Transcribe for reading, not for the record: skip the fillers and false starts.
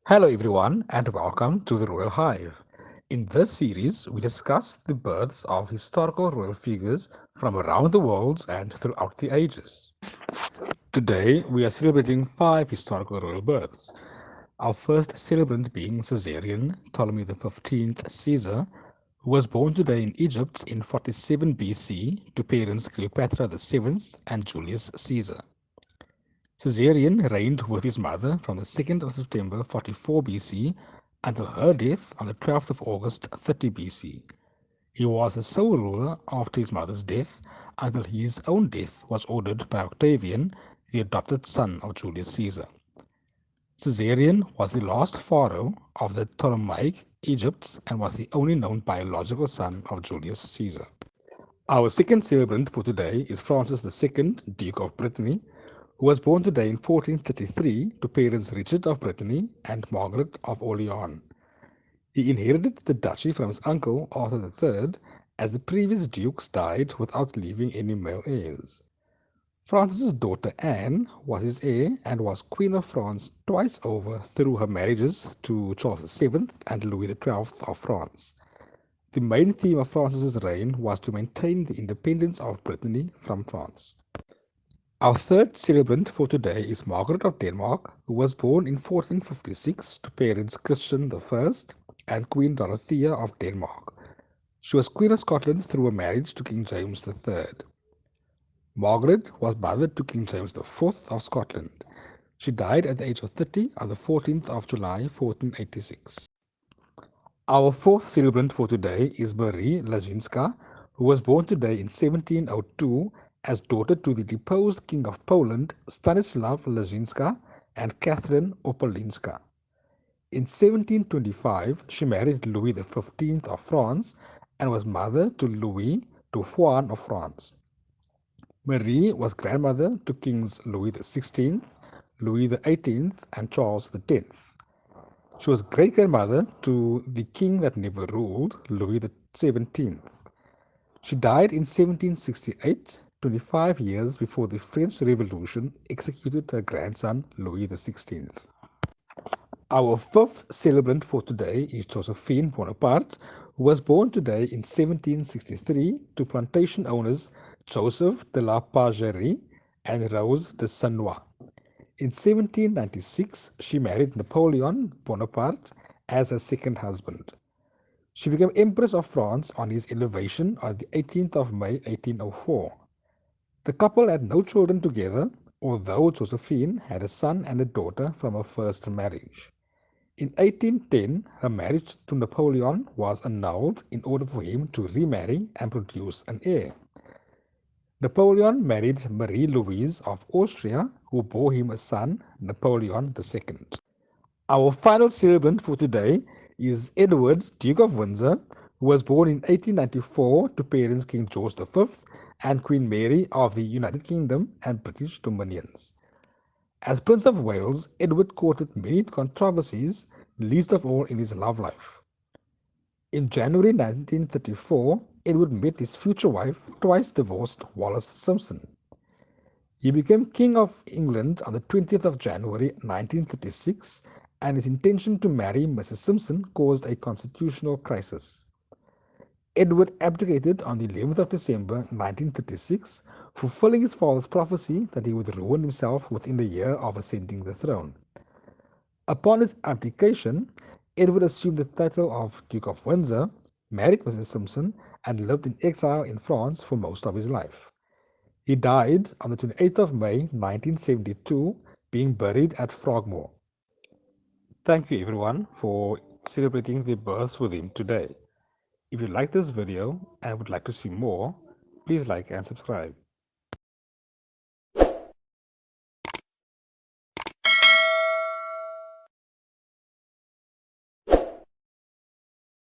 Hello everyone and welcome to the Royal Hive. In this series, we discuss the births of historical royal figures from around the world and throughout the ages. Today, we are celebrating 5 historical royal births. Our first celebrant being Caesarion Ptolemy XV Caesar, who was born today in Egypt in 47 BC to parents Cleopatra VII and Julius Caesar. Caesarion reigned with his mother from the 2nd of September 44 BC until her death on the 12th of August 30 BC. He was the sole ruler after his mother's death until his own death was ordered by Octavian, the adopted son of Julius Caesar. Caesarion was the last pharaoh of the Ptolemaic Egypt and was the only known biological son of Julius Caesar. Our second celebrant for today is Francis II, Duke of Brittany, who was born today in 1433 to parents Richard of Brittany and Margaret of Orleans. He inherited the duchy from his uncle Arthur III, as the previous dukes died without leaving any male heirs. Francis's daughter Anne was his heir and was Queen of France twice over through her marriages to Charles VII and Louis XII of France. The main theme of Francis's reign was to maintain the independence of Brittany from France. Our third celebrant for today is Margaret of Denmark, who was born in 1456 to parents Christian I and Queen Dorothea of Denmark. She was Queen of Scotland through a marriage to King James III. Margaret was mother to King James IV of Scotland. She died at the age of 30 on the 14th of July 1486. Our fourth celebrant for today is Marie Laszinska, who was born today in 1702 as daughter to the deposed King of Poland, Stanislav Laszinska, and Catherine Opolinska. In 1725, she married Louis XV of France and was mother to Louis Dauphin of France. Marie was grandmother to Kings Louis XVI, Louis XVIII, and Charles X. She was great-grandmother to the king that never ruled, Louis XVII. She died in 1768, 25 years before the French Revolution executed her grandson, Louis XVI. Our fifth celebrant for today is Josephine Bonaparte, who was born today in 1763 to plantation owners Joseph de la Pagerie and Rose de Sanois. In 1796, she married Napoleon Bonaparte as her second husband. She became Empress of France on his elevation on the 18th of May 1804. The couple had no children together, although Josephine had a son and a daughter from her first marriage. In 1810, her marriage to Napoleon was annulled in order for him to remarry and produce an heir. Napoleon married Marie-Louise of Austria, who bore him a son, Napoleon II. Our final celebrant for today is Edward, Duke of Windsor, who was born in 1894 to parents King George V and Queen Mary of the United Kingdom and British Dominions. As Prince of Wales, Edward courted many controversies, least of all in his love life. In January 1934, Edward met his future wife, twice divorced Wallis Simpson. He became King of England on the 20th of January 1936, and his intention to marry Mrs. Simpson caused a constitutional crisis. Edward abdicated on the 11th of December 1936, fulfilling his father's prophecy that he would ruin himself within a year of ascending the throne. Upon his abdication, Edward assumed the title of Duke of Windsor, married Mrs. Simpson, and lived in exile in France for most of his life. He died on the 28th of May 1972, being buried at Frogmore. Thank you everyone for celebrating the births with him today. If you like this video and would like to see more, please like and subscribe.